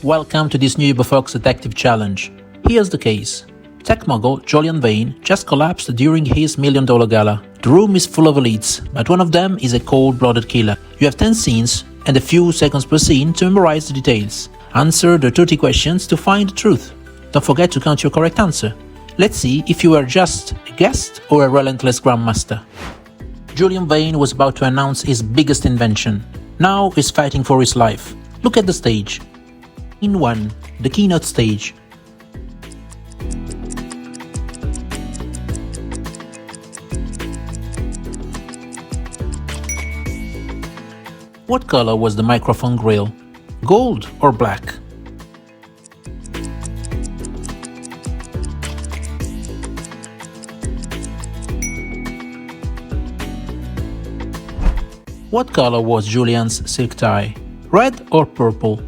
Welcome to this new Hubifox Detective Challenge. Here's the case. Tech mogul Julian Vane just collapsed during his $1 million gala. The room is full of elites, but one of them is a cold-blooded killer. You have 10 scenes and a few seconds per scene to memorize the details. Answer the 30 questions to find the truth. Don't forget to count your correct answer. Let's see if you are just a guest or a relentless grandmaster. Julian Vane was about to announce his biggest invention. Now he's fighting for his life. Look at the stage. In 1, the keynote stage. What color was the microphone grill? Gold or black? What color was Julian's silk tie? Red or purple?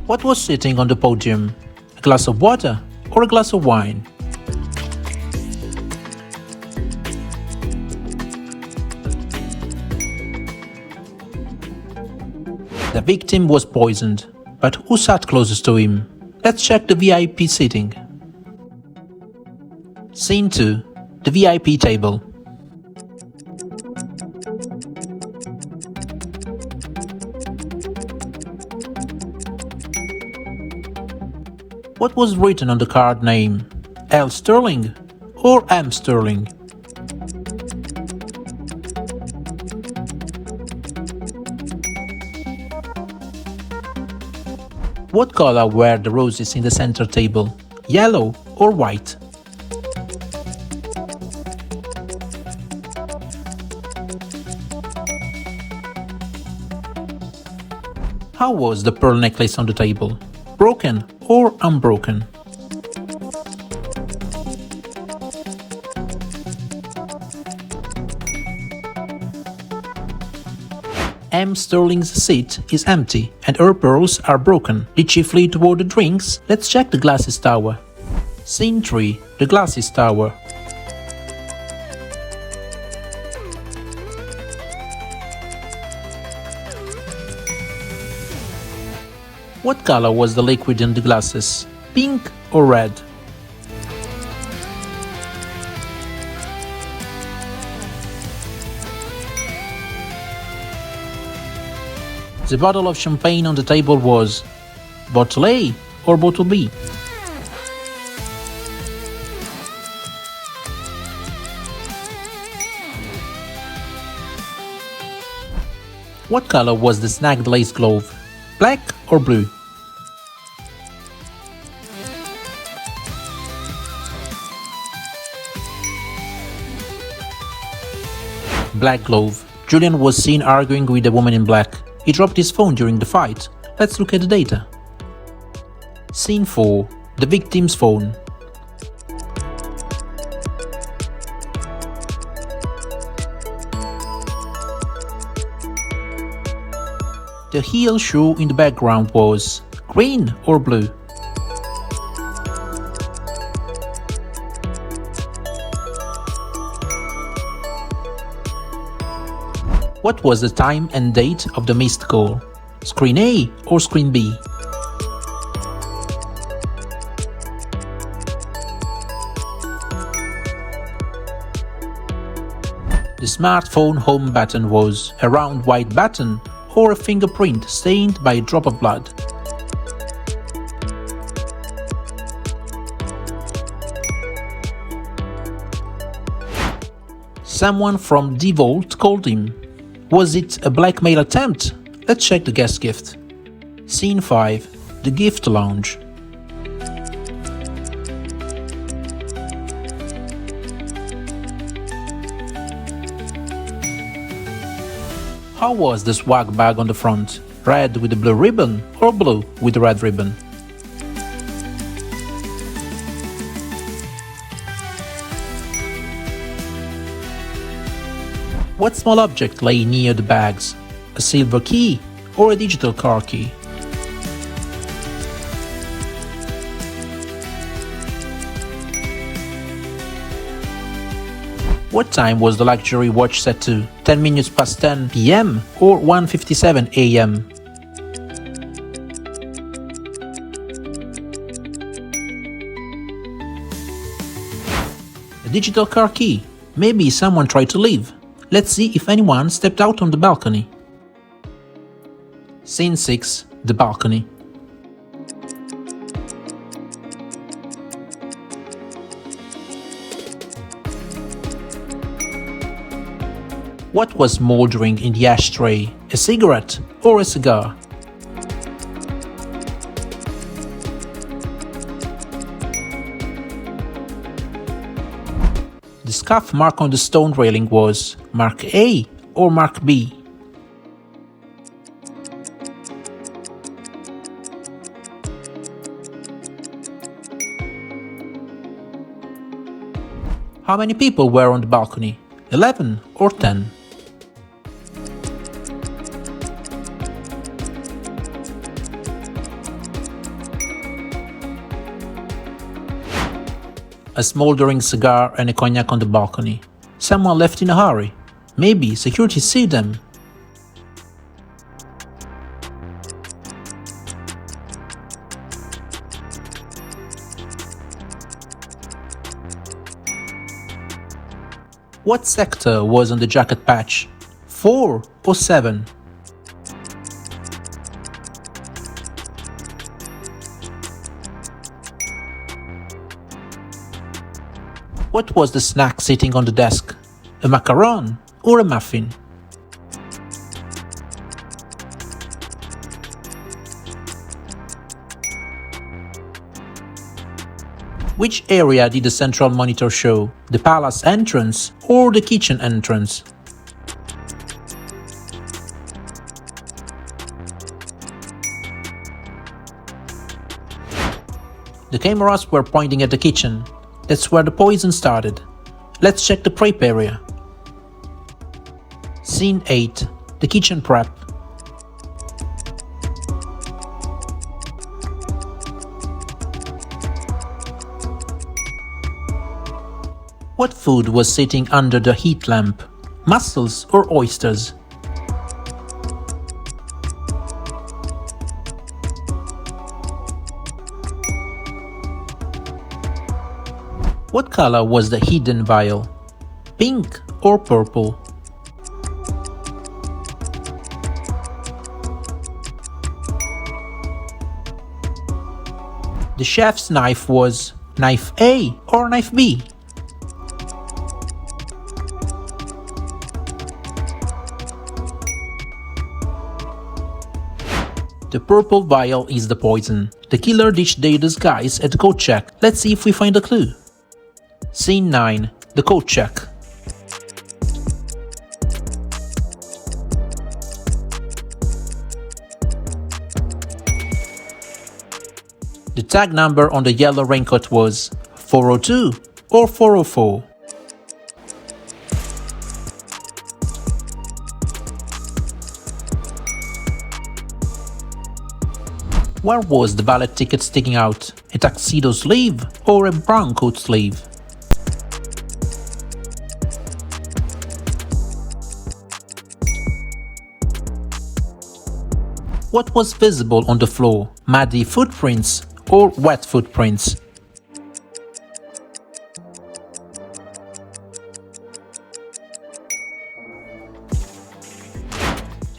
What was sitting on the podium? A glass of water or a glass of wine? The victim was poisoned, but who sat closest to him? Let's check the VIP seating. Scene 2. The VIP table. What was written on the card name? L. Sterling or M. Sterling? What color were the roses in the center table? Yellow or white? How was the pearl necklace on the table? Broken or unbroken? M. Sterling's seat is empty and her pearls are broken, lead chiefly toward the drinks. Let's check the glasses tower. Scene 3. The glasses tower. What color was the liquid in the glasses? Pink or red? The bottle of champagne on the table was bottle A or bottle B? What color was the snagged lace glove? Black or blue? Black glove. Julian was seen arguing with the woman in black. He dropped his phone during the fight. Let's look at the data. Scene 4. The victim's phone. The heel shoe in the background was green or blue? What was the time and date of the missed call? Screen A or screen B? The smartphone home button was a round white button or a fingerprint stained by a drop of blood? Someone from the vault called him. Was it a blackmail attempt? Let's check the guest gift. Scene 5. The gift lounge. How was the swag bag on the front? Red with a blue ribbon or blue with a red ribbon? What small object lay near the bags? A silver key or a digital car key? What time was the luxury watch set to? 10 minutes past 10 p.m. or 1:57 a.m.? A digital car key. Maybe someone tried to leave. Let's see if anyone stepped out on the balcony. Scene 6. The balcony. What was smoldering in the ashtray? A cigarette or a cigar? The scuff mark on the stone railing was Mark A or Mark B? How many people were on the balcony? 11 or 10? A smoldering cigar and a cognac on the balcony. Someone left in a hurry. Maybe security see them. What sector was on the jacket patch? 4 or 7? What was the snack sitting on the desk? A macaron or a muffin? Which area did the central monitor show? The palace entrance or the kitchen entrance? The cameras were pointing at the kitchen. That's where the poison started. Let's check the prep area. Scene 8. The kitchen prep. What food was sitting under the heat lamp? Mussels or oysters? What color was the hidden vial? Pink or purple? The chef's knife was knife A or knife B? The purple vial is the poison. The killer ditched their disguise at the coat check. Let's see if we find a clue. Scene 9. The coat check. The tag number on the yellow raincoat was 402 or 404. Where was the ballet ticket sticking out? A tuxedo sleeve or a brown coat sleeve? What was visible on the floor? Muddy footprints or wet footprints?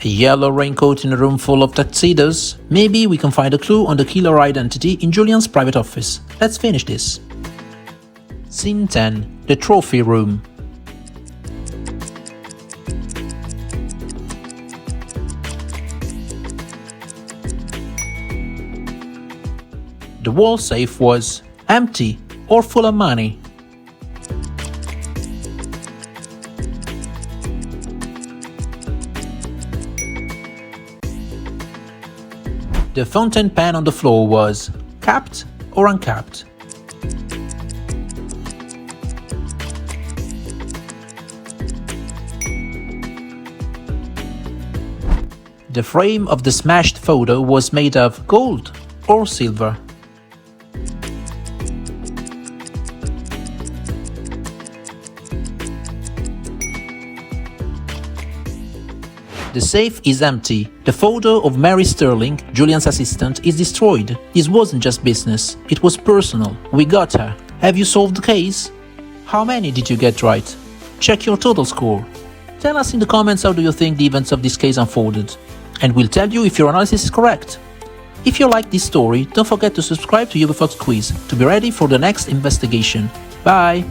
A yellow raincoat in a room full of tuxedos. Maybe we can find a clue on the killer identity in Julian's private office. Let's finish this. Scene 10. The trophy room. The wall safe was empty or full of money. The fountain pen on the floor was capped or uncapped. The frame of the smashed photo was made of gold or silver. The safe is empty. The photo of Mary Sterling, Julian's assistant, is destroyed. This wasn't just business, it was personal. We got her. Have you solved the case? How many did you get right? Check your total score. Tell us in the comments how do you think the events of this case unfolded, and we'll tell you if your analysis is correct. If you like this story, don't forget to subscribe to Hubifox Quiz to be ready for the next investigation. Bye!